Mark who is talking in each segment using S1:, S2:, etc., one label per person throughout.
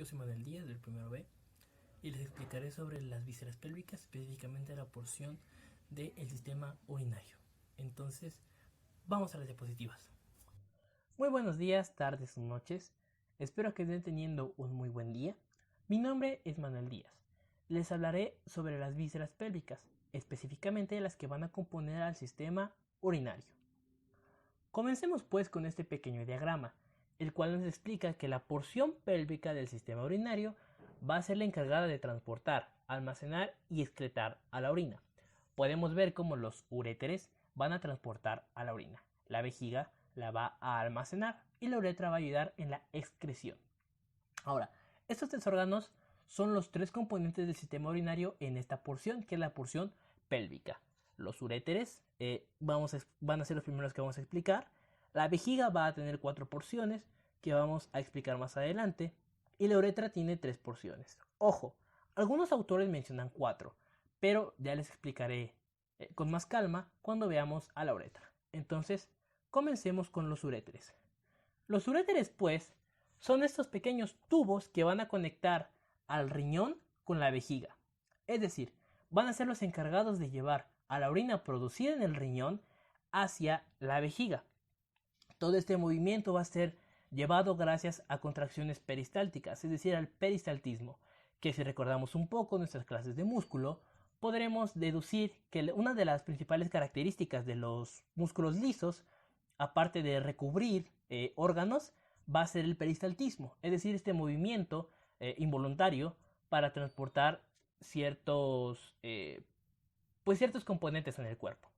S1: Yo soy Manuel Díaz del primero B y les explicaré sobre las vísceras pélvicas, específicamente la porción del sistema urinario. Entonces, vamos a las diapositivas. Muy buenos días, tardes o noches. Espero que estén teniendo un muy buen día. Mi nombre es Manuel Díaz. Les hablaré sobre las vísceras pélvicas, específicamente las que van a componer al sistema urinario. Comencemos pues con este pequeño diagrama, el cual nos explica que la porción pélvica del sistema urinario va a ser la encargada de transportar, almacenar y excretar a la orina. Podemos ver cómo los uréteres van a transportar a la orina. La vejiga la va a almacenar y la uretra va a ayudar en la excreción. Ahora, estos tres órganos son los tres componentes del sistema urinario en esta porción, que es la porción pélvica. Los uréteres van a ser los primeros que vamos a explicar. La vejiga va a tener 4 porciones que vamos a explicar más adelante. Y la uretra tiene 3 porciones. Ojo, algunos autores mencionan 4, pero ya les explicaré con más calma cuando veamos a la uretra. Entonces, comencemos con los uréteres. Los uréteres, pues, son estos pequeños tubos que van a conectar al riñón con la vejiga. Es decir, van a ser los encargados de llevar a la orina producida en el riñón hacia la vejiga. Todo este movimiento va a ser llevado gracias a contracciones peristálticas, es decir, al peristaltismo, que si recordamos un poco nuestras clases de músculo, podremos deducir que una de las principales características de los músculos lisos, aparte de recubrir órganos, va a ser el peristaltismo, es decir, este movimiento involuntario para transportar ciertos componentes en el cuerpo.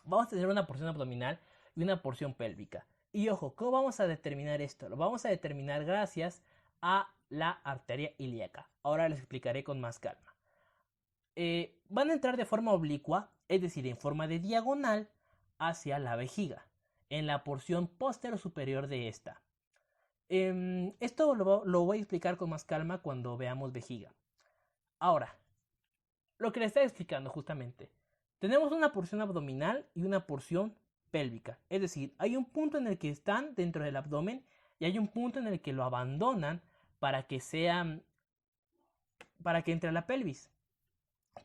S1: Vamos a tener una porción abdominal y una porción pélvica. Y ojo, ¿cómo vamos a determinar esto? Lo vamos a determinar gracias a la arteria ilíaca. Ahora les explicaré con más calma. Van a entrar de forma oblicua, es decir, en forma de diagonal, hacia la vejiga, en la porción postero superior de esta. Esto lo voy a explicar con más calma cuando veamos vejiga. Ahora, lo que les estaba explicando justamente. Tenemos una porción abdominal y una porción pélvica. Es decir, hay un punto en el que están dentro del abdomen y hay un punto en el que lo abandonan para que entre a la pelvis.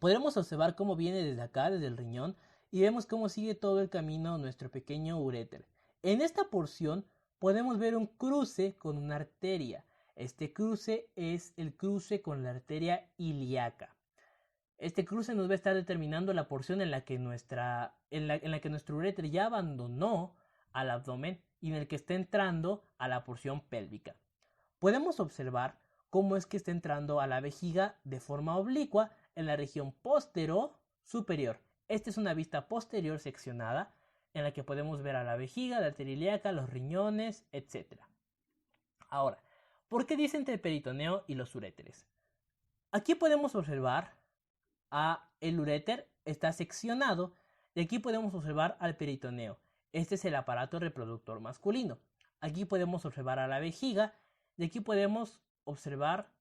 S1: Podremos observar cómo viene desde acá, desde el riñón, y vemos cómo sigue todo el camino nuestro pequeño uréter. En esta porción podemos ver un cruce con una arteria. Este cruce es el cruce con la arteria ilíaca. Este cruce nos va a estar determinando la porción en la que nuestro uréter ya abandonó al abdomen y en el que está entrando a la porción pélvica. Podemos observar cómo es que está entrando a la vejiga de forma oblicua en la región postero superior. Esta es una vista posterior seccionada en la que podemos ver a la vejiga, la arteria ilíaca, los riñones, etc. Ahora, ¿por qué dice entre el peritoneo y los uréteres? Aquí podemos observar el uréter está seccionado y aquí podemos observar al peritoneo. Este es el aparato reproductor masculino. Aquí podemos observar a la vejiga y aquí podemos observar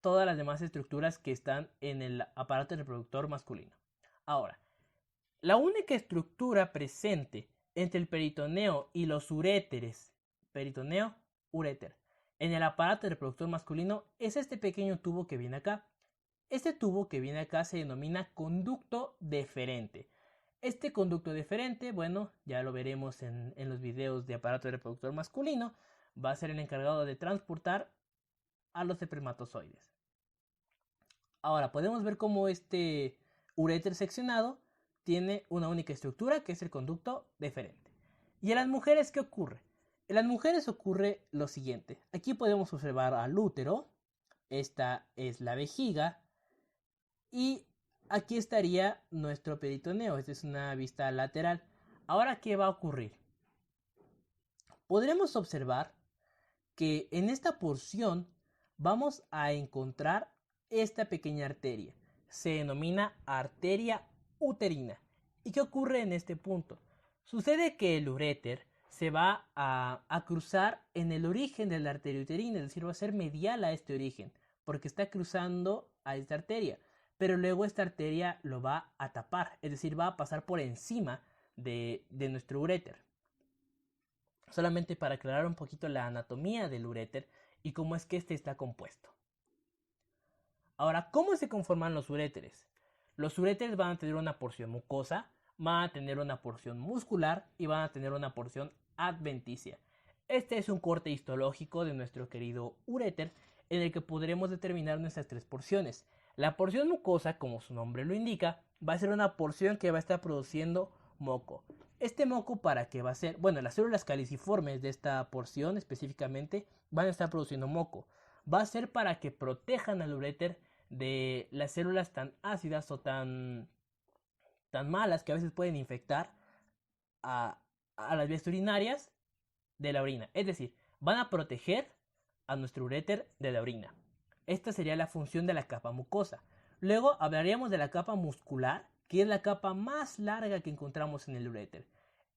S1: todas las demás estructuras que están en el aparato reproductor masculino. Ahora, la única estructura presente entre el peritoneo y los uréteres, peritoneo, uréter, en el aparato reproductor masculino es este pequeño tubo que viene acá. Este tubo que viene acá se denomina conducto deferente. Este conducto deferente, bueno, ya lo veremos en los videos de aparato reproductor masculino, va a ser el encargado de transportar a los espermatozoides. Ahora, podemos ver cómo este uréter seccionado tiene una única estructura que es el conducto deferente. ¿Y en las mujeres qué ocurre? En las mujeres ocurre lo siguiente. Aquí podemos observar al útero, esta es la vejiga, y aquí estaría nuestro peritoneo. Esta es una vista lateral. Ahora, ¿qué va a ocurrir? Podremos observar que en esta porción vamos a encontrar esta pequeña arteria. Se denomina arteria uterina. ¿Y qué ocurre en este punto? Sucede que el uréter se va a cruzar en el origen de la arteria uterina, es decir, va a ser medial a este origen, porque está cruzando a esta arteria. Pero luego esta arteria lo va a tapar, es decir, va a pasar por encima de nuestro uréter. Solamente para aclarar un poquito la anatomía del uréter y cómo es que este está compuesto. Ahora, ¿cómo se conforman los uréteres? Los uréteres van a tener una porción mucosa, van a tener una porción muscular y van a tener una porción adventicia. Este es un corte histológico de nuestro querido uréter en el que podremos determinar nuestras tres porciones. La porción mucosa, como su nombre lo indica, va a ser una porción que va a estar produciendo moco. Este moco, ¿para qué va a ser? Bueno, las células caliciformes de esta porción específicamente van a estar produciendo moco. Va a ser para que protejan al uréter de las células tan ácidas o tan malas que a veces pueden infectar a las vías urinarias de la orina. Es decir, van a proteger a nuestro uréter de la orina. Esta sería la función de la capa mucosa. Luego hablaríamos de la capa muscular, que es la capa más larga que encontramos en el uréter.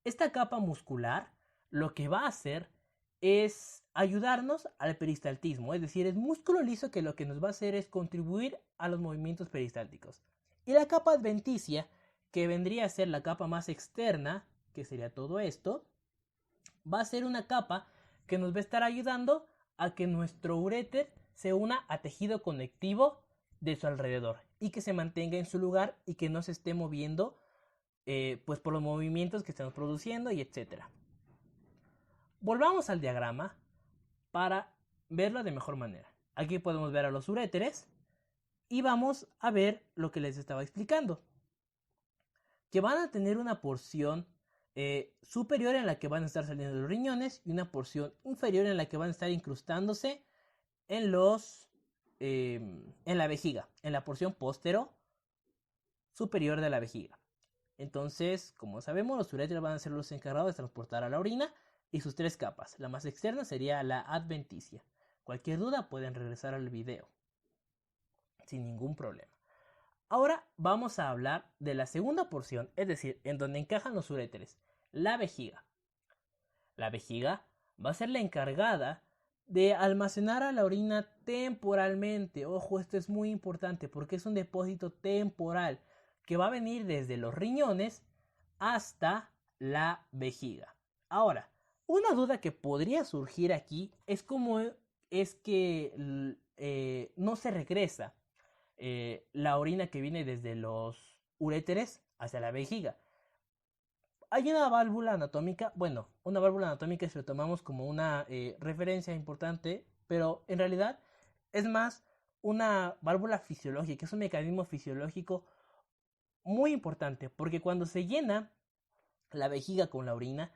S1: Esta capa muscular lo que va a hacer es ayudarnos al peristaltismo, es decir, es músculo liso que lo que nos va a hacer es contribuir a los movimientos peristálticos. Y la capa adventicia, que vendría a ser la capa más externa, que sería todo esto, va a ser una capa que nos va a estar ayudando a que nuestro uréter se una a tejido conectivo de su alrededor y que se mantenga en su lugar y que no se esté moviendo pues por los movimientos que estamos produciendo y etcétera. Volvamos al diagrama para verlo de mejor manera. Aquí podemos ver a los uréteres y vamos a ver lo que les estaba explicando, que van a tener una porción superior en la que van a estar saliendo los riñones y una porción inferior en la que van a estar incrustándose en la vejiga, en la porción póstero superior de la vejiga. Entonces, como sabemos, los uréteres van a ser los encargados de transportar a la orina y sus tres capas. La más externa sería la adventicia. Cualquier duda pueden regresar al video sin ningún problema. Ahora vamos a hablar de la segunda porción, es decir, en donde encajan los uréteres, la vejiga. La vejiga va a ser la encargada de almacenar a la orina temporalmente. Ojo, esto es muy importante porque es un depósito temporal que va a venir desde los riñones hasta la vejiga. Ahora, una duda que podría surgir aquí es cómo es que no se regresa la orina que viene desde los uréteres hacia la vejiga. Hay una válvula anatómica, bueno, una válvula anatómica si lo tomamos como una referencia importante, pero en realidad es más una válvula fisiológica, es un mecanismo fisiológico muy importante, porque cuando se llena la vejiga con la orina,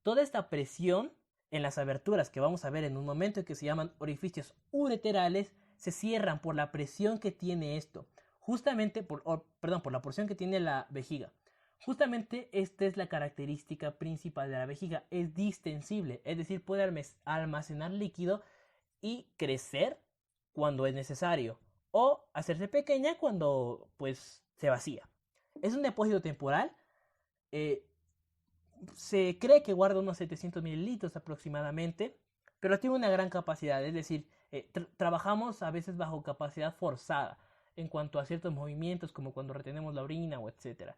S1: toda esta presión en las aberturas que vamos a ver en un momento, que se llaman orificios ureterales, se cierran por la presión que tiene esto, justamente por la porción que tiene la vejiga. Justamente esta es la característica principal de la vejiga, es distensible, es decir, puede almacenar líquido y crecer cuando es necesario, o hacerse pequeña cuando pues se vacía. Es un depósito temporal, se cree que guarda unos 700 mililitros aproximadamente, pero tiene una gran capacidad, es decir, trabajamos a veces bajo capacidad forzada en cuanto a ciertos movimientos como cuando retenemos la orina o etcétera.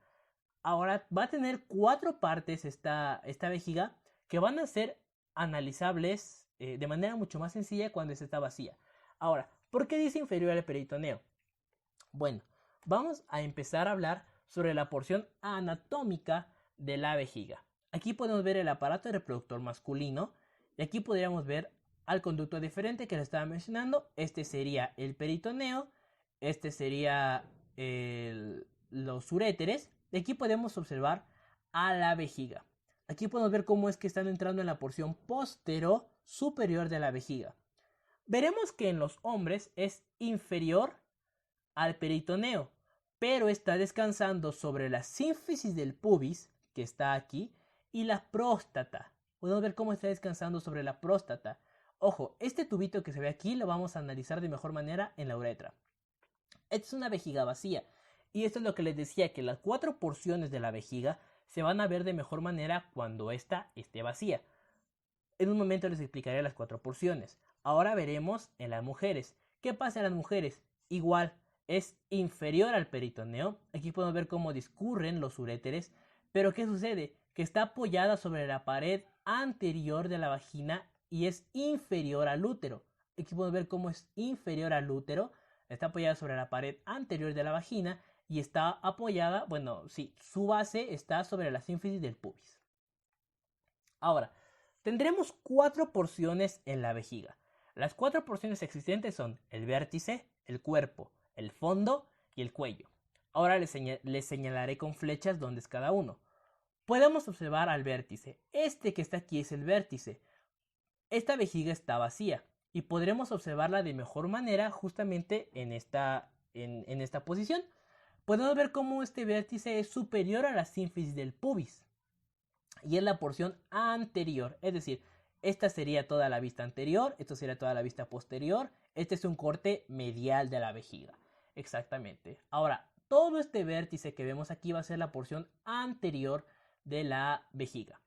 S1: Ahora va a tener 4 partes esta vejiga que van a ser analizables de manera mucho más sencilla cuando está vacía. Ahora, ¿por qué dice inferior al peritoneo? Bueno, vamos a empezar a hablar sobre la porción anatómica de la vejiga. Aquí podemos ver el aparato reproductor masculino y aquí podríamos ver al conducto deferente que les estaba mencionando. Este sería el peritoneo, este sería los uréteres. Y aquí podemos observar a la vejiga. Aquí podemos ver cómo es que están entrando en la porción póstero superior de la vejiga. Veremos que en los hombres es inferior al peritoneo, pero está descansando sobre la sínfisis del pubis, que está aquí, y la próstata. Podemos ver cómo está descansando sobre la próstata. Ojo, este tubito que se ve aquí lo vamos a analizar de mejor manera en la uretra. Esta es una vejiga vacía. Y esto es lo que les decía, que las 4 porciones de la vejiga se van a ver de mejor manera cuando ésta esté vacía. En un momento les explicaré las 4 porciones. Ahora veremos en las mujeres. ¿Qué pasa en las mujeres? Igual, es inferior al peritoneo. Aquí podemos ver cómo discurren los uréteres. Pero ¿qué sucede? Que está apoyada sobre la pared anterior de la vagina y es inferior al útero. Aquí podemos ver cómo es inferior al útero, está apoyada sobre la pared anterior de la vagina y está apoyada, bueno, sí, su base está sobre la sínfisis del pubis. Ahora, tendremos 4 porciones en la vejiga. Las 4 porciones existentes son el vértice, el cuerpo, el fondo y el cuello. Ahora les señalaré con flechas dónde es cada uno. Podemos observar al vértice. Este que está aquí es el vértice. Esta vejiga está vacía y podremos observarla de mejor manera justamente en esta posición. Podemos ver cómo este vértice es superior a la sínfisis del pubis y es la porción anterior, es decir, esta sería toda la vista anterior, esto sería toda la vista posterior, este es un corte medial de la vejiga, exactamente. Ahora, todo este vértice que vemos aquí va a ser la porción anterior de la vejiga.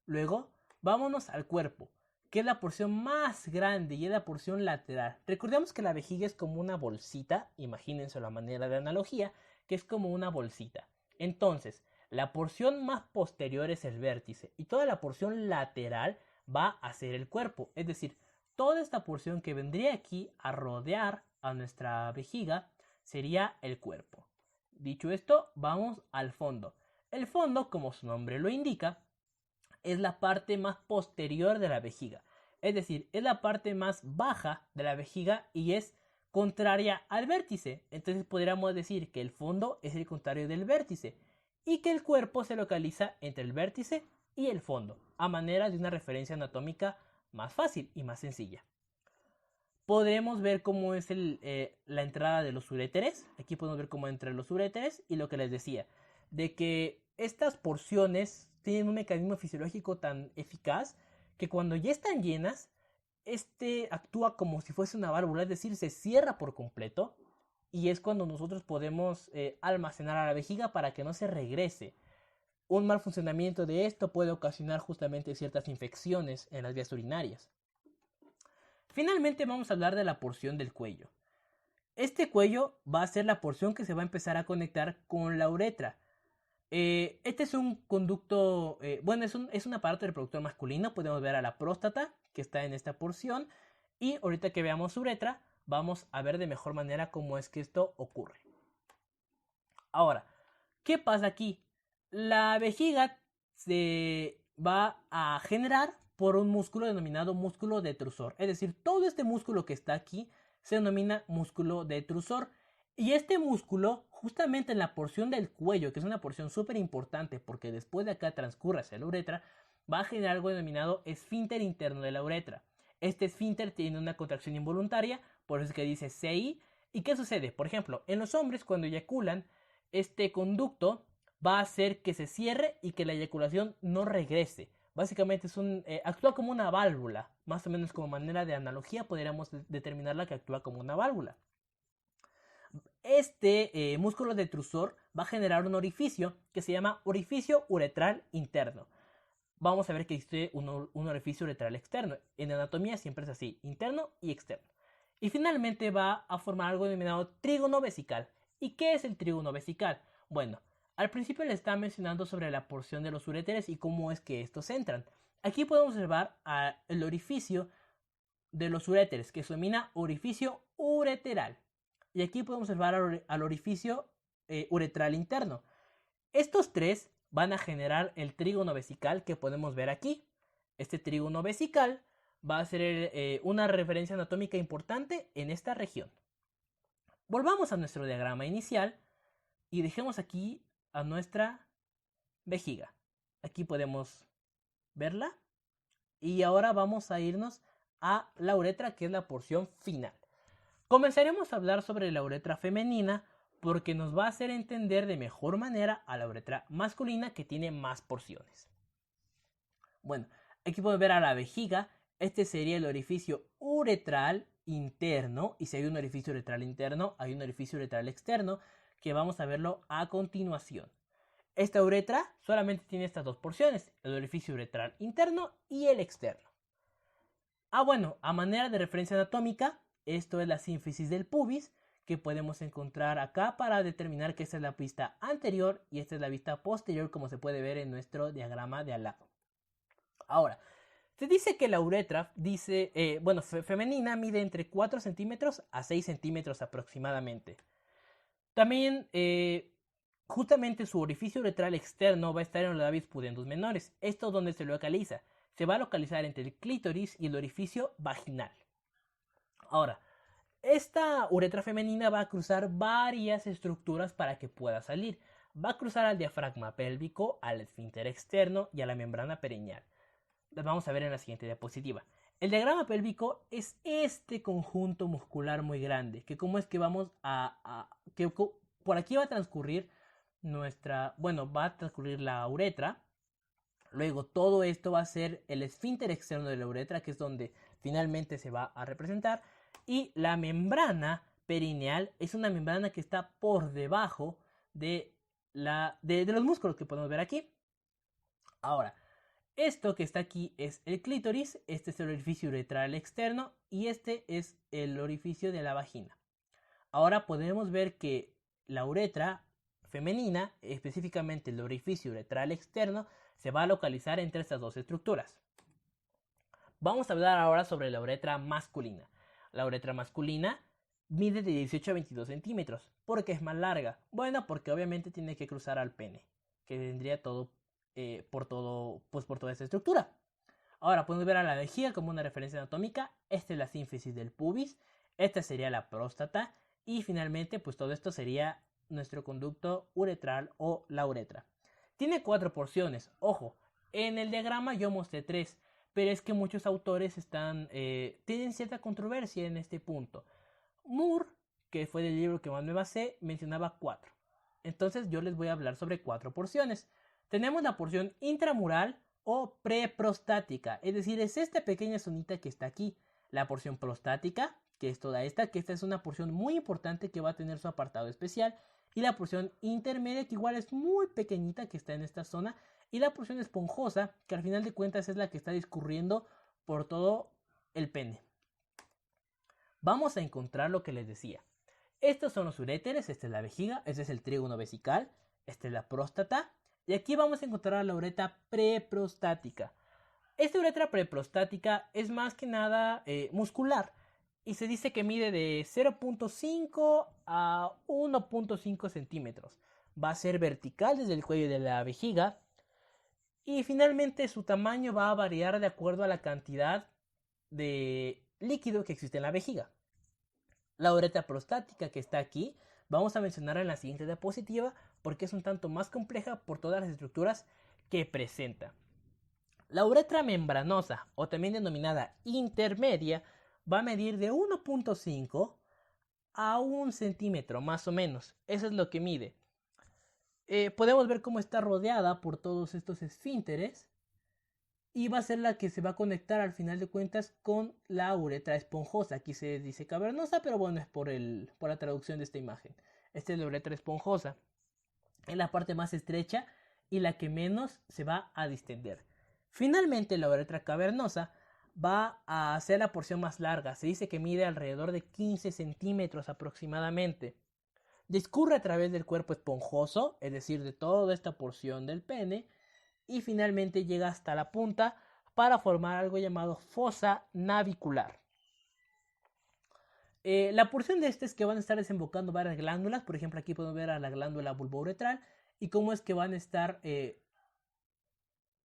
S1: Luego, vámonos al cuerpo, que es la porción más grande y es la porción lateral. Recordemos que la vejiga es como una bolsita, imagínense la manera de analogía, que es como una bolsita. Entonces, la porción más posterior es el vértice y toda la porción lateral va a ser el cuerpo. Es decir, toda esta porción que vendría aquí a rodear a nuestra vejiga sería el cuerpo. Dicho esto, vamos al fondo. El fondo, como su nombre lo indica, es la parte más posterior de la vejiga. Es decir, es la parte más baja de la vejiga y es contraria al vértice. Entonces podríamos decir que el fondo es el contrario del vértice y que el cuerpo se localiza entre el vértice y el fondo, a manera de una referencia anatómica más fácil y más sencilla. Podemos ver cómo es la entrada de los uréteres. Aquí podemos ver cómo entran los uréteres y lo que les decía, de que estas porciones tienen un mecanismo fisiológico tan eficaz que cuando ya están llenas, este actúa como si fuese una válvula, es decir, se cierra por completo y es cuando nosotros podemos almacenar a la vejiga para que no se regrese. Un mal funcionamiento de esto puede ocasionar justamente ciertas infecciones en las vías urinarias. Finalmente vamos a hablar de la porción del cuello. Este cuello va a ser la porción que se va a empezar a conectar con la uretra. Este es un conducto, bueno, es un aparato reproductor masculino. Podemos ver a la próstata que está en esta porción. Y ahorita que veamos su uretra, vamos a ver de mejor manera cómo es que esto ocurre. Ahora, ¿qué pasa aquí? La vejiga se va a generar por un músculo denominado músculo detrusor. Es decir, todo este músculo que está aquí se denomina músculo detrusor. Y este músculo, justamente en la porción del cuello, que es una porción súper importante porque después de acá transcurre hacia la uretra, va a generar algo denominado esfínter interno de la uretra. Este esfínter tiene una contracción involuntaria, por eso es que dice CI. ¿Y qué sucede? Por ejemplo, en los hombres cuando eyaculan, este conducto va a hacer que se cierre y que la eyaculación no regrese. Básicamente actúa como una válvula, más o menos como manera de analogía podríamos determinarla que actúa como una válvula. Este músculo detrusor va a generar un orificio que se llama orificio uretral interno. Vamos a ver que existe un orificio uretral externo. En anatomía siempre es así, interno y externo. Y finalmente va a formar algo denominado trígono vesical. ¿Y qué es el trígono vesical? Bueno, al principio le estaba mencionando sobre la porción de los uréteres y cómo es que estos entran. Aquí podemos observar el orificio de los uréteres, que se denomina orificio ureteral. Y aquí podemos observar al orificio uretral interno. Estos tres van a generar el trígono vesical que podemos ver aquí. Este trígono vesical va a ser una referencia anatómica importante en esta región. Volvamos a nuestro diagrama inicial y dejemos aquí a nuestra vejiga. Aquí podemos verla. Y ahora vamos a irnos a la uretra, que es la porción final. Comenzaremos a hablar sobre la uretra femenina porque nos va a hacer entender de mejor manera a la uretra masculina que tiene más porciones. Bueno, aquí podemos ver a la vejiga. Este sería el orificio uretral interno. Y si hay un orificio uretral interno, hay un orificio uretral externo, que vamos a verlo a continuación. Esta uretra solamente tiene estas dos porciones, el orificio uretral interno y el externo. Bueno, a manera de referencia anatómica, esto es la sínfisis del pubis, que podemos encontrar acá para determinar que esta es la vista anterior y esta es la vista posterior, como se puede ver en nuestro diagrama de al lado. Ahora, Se dice que la uretra, femenina mide entre 4 centímetros a 6 centímetros aproximadamente. También, justamente su orificio uretral externo va a estar en los labios pudendus menores. ¿Esto dónde se localiza? Se va a localizar entre el clítoris y el orificio vaginal. Ahora, esta uretra femenina va a cruzar varias estructuras para que pueda salir. Va a cruzar al diafragma pélvico, al esfínter externo y a la membrana perineal. Las vamos a ver en la siguiente diapositiva. El diagrama pélvico es este conjunto muscular muy grande, que como es que por aquí va a transcurrir va a transcurrir la uretra. Luego todo esto va a ser el esfínter externo de la uretra, que es donde finalmente se va a representar. Y la membrana perineal es una membrana que está por debajo de los músculos que podemos ver aquí. Ahora, esto que está aquí es el clítoris, este es el orificio uretral externo y este es el orificio de la vagina. Ahora podemos ver que la uretra femenina, específicamente el orificio uretral externo, se va a localizar entre estas dos estructuras. Vamos a hablar ahora sobre la uretra masculina. La uretra masculina mide de 18 a 22 centímetros. ¿Por qué es más larga? Bueno, porque obviamente tiene que cruzar al pene, que vendría por toda esta estructura. Ahora podemos ver a la vejiga como una referencia anatómica. Esta es la sínfisis del pubis. Esta sería la próstata. Y finalmente, pues todo esto sería nuestro conducto uretral o la uretra. Tiene 4 porciones. Ojo, en el diagrama yo mostré 3. Pero es que muchos autores tienen cierta controversia en este punto. Moore, que fue del libro que más me basé, mencionaba 4. Entonces yo les voy a hablar sobre 4 porciones. Tenemos la porción intramural o preprostática, es decir, es esta pequeña zonita que está aquí. La porción prostática, que es toda esta, que esta es una porción muy importante que va a tener su apartado especial. Y la porción intermedia, que igual es muy pequeñita, que está en esta zona. Y la porción esponjosa, que al final de cuentas es la que está discurriendo por todo el pene. Vamos a encontrar lo que les decía. Estos son los uréteres, esta es la vejiga, este es el trígono vesical, esta es la próstata. Y aquí vamos a encontrar la uretra preprostática. Esta uretra preprostática es más que nada muscular. Y se dice que mide de 0.5 a 1.5 centímetros. Va a ser vertical desde el cuello de la vejiga. Y finalmente su tamaño va a variar de acuerdo a la cantidad de líquido que existe en la vejiga. La uretra prostática que está aquí, vamos a mencionarla en la siguiente diapositiva porque es un tanto más compleja por todas las estructuras que presenta. La uretra membranosa, o también denominada intermedia, va a medir de 1.5 a 1 centímetro más o menos. Eso es lo que mide. Podemos ver cómo está rodeada por todos estos esfínteres y va a ser la que se va a conectar al final de cuentas con la uretra esponjosa. Aquí se dice cavernosa, pero bueno, es por la traducción de esta imagen. Esta es la uretra esponjosa. Es la parte más estrecha y la que menos se va a distender. Finalmente, la uretra cavernosa va a ser la porción más larga. Se dice que mide alrededor de 15 centímetros aproximadamente. Discurre a través del cuerpo esponjoso, es decir, de toda esta porción del pene, y finalmente llega hasta la punta para formar algo llamado fosa navicular. La porción de este es que van a estar desembocando varias glándulas. Por ejemplo, aquí podemos ver a la glándula bulbouretral y cómo es que van a estar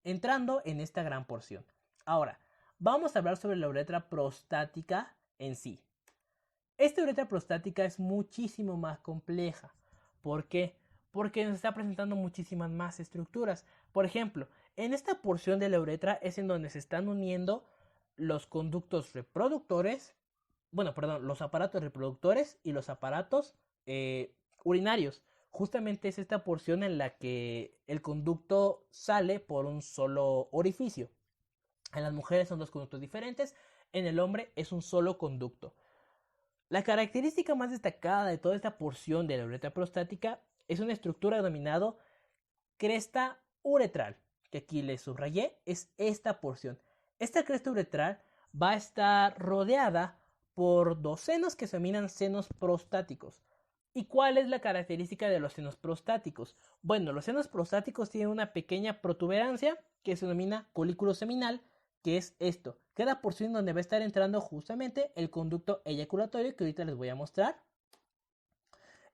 S1: entrando en esta gran porción. Ahora, vamos a hablar sobre la uretra prostática en sí. Esta uretra prostática es muchísimo más compleja. ¿Por qué? Porque nos está presentando muchísimas más estructuras. Por ejemplo, en esta porción de la uretra es en donde se están uniendo los conductos reproductores, los aparatos reproductores y los aparatos urinarios. Justamente es esta porción en la que el conducto sale por un solo orificio. En las mujeres son dos conductos diferentes, en el hombre es un solo conducto. La característica más destacada de toda esta porción de la uretra prostática es una estructura denominada cresta uretral, que aquí le subrayé, es esta porción. Esta cresta uretral va a estar rodeada por dos senos que se denominan senos prostáticos. ¿Y cuál es la característica de los senos prostáticos? Bueno, los senos prostáticos tienen una pequeña protuberancia que se denomina colículo seminal, que es esto, que es la porción donde va a estar entrando justamente el conducto eyaculatorio que ahorita les voy a mostrar.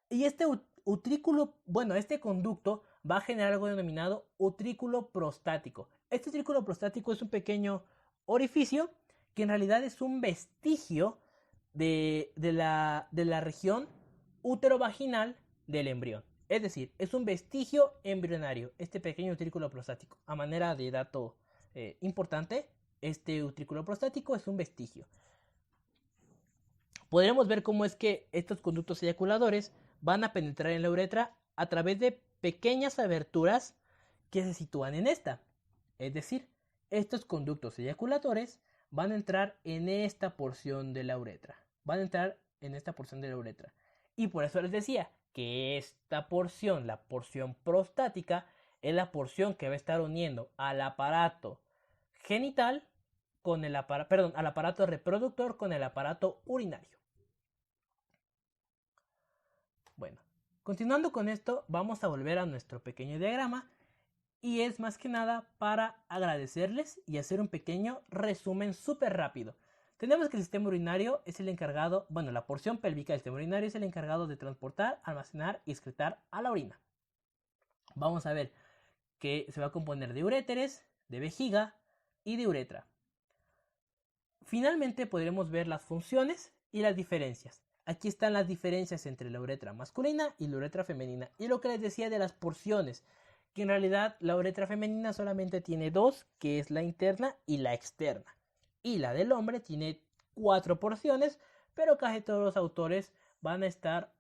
S1: Y este utrículo, bueno, este conducto va a generar algo denominado utrículo prostático. Este utrículo prostático es un pequeño orificio que en realidad es un vestigio de la región útero-vaginal del embrión. Es decir, es un vestigio embrionario, este pequeño utrículo prostático. A manera de dato importante, este utrículo prostático es un vestigio. Podremos ver cómo es que estos conductos eyaculadores van a penetrar en la uretra a través de pequeñas aberturas que se sitúan en esta. Es decir, estos conductos eyaculadores van a entrar en esta porción de la uretra. Van a entrar en esta porción de la uretra. Y por eso les decía que esta porción, la porción prostática, es la porción que va a estar uniendo al aparato genital con el al aparato reproductor con el aparato urinario. Bueno, continuando con esto, vamos a volver a nuestro pequeño diagrama y es más que nada para agradecerles y hacer un pequeño resumen súper rápido. Tenemos que el sistema urinario es el encargado, bueno, la porción pélvica del sistema urinario es el encargado de transportar, almacenar y excretar a la orina. Vamos a ver que se va a componer de uréteres, de vejiga y de uretra. Finalmente podremos ver las funciones y las diferencias. Aquí están las diferencias entre la uretra masculina y la uretra femenina. Y lo que les decía de las porciones, que en realidad la uretra femenina solamente tiene dos, que es la interna y la externa. Y la del hombre tiene 4 porciones, pero casi todos los autores van a estar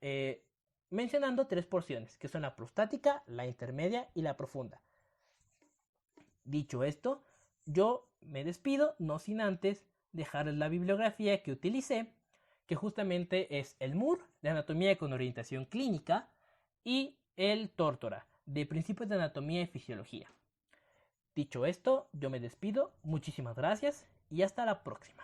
S1: mencionando 3 porciones, que son la prostática, la intermedia y la profunda. Dicho esto, yo me despido, no sin antes dejarles la bibliografía que utilicé, que justamente es el MUR, de Anatomía con Orientación Clínica, y el Tórtora, de Principios de Anatomía y Fisiología. Dicho esto, yo me despido, muchísimas gracias y hasta la próxima.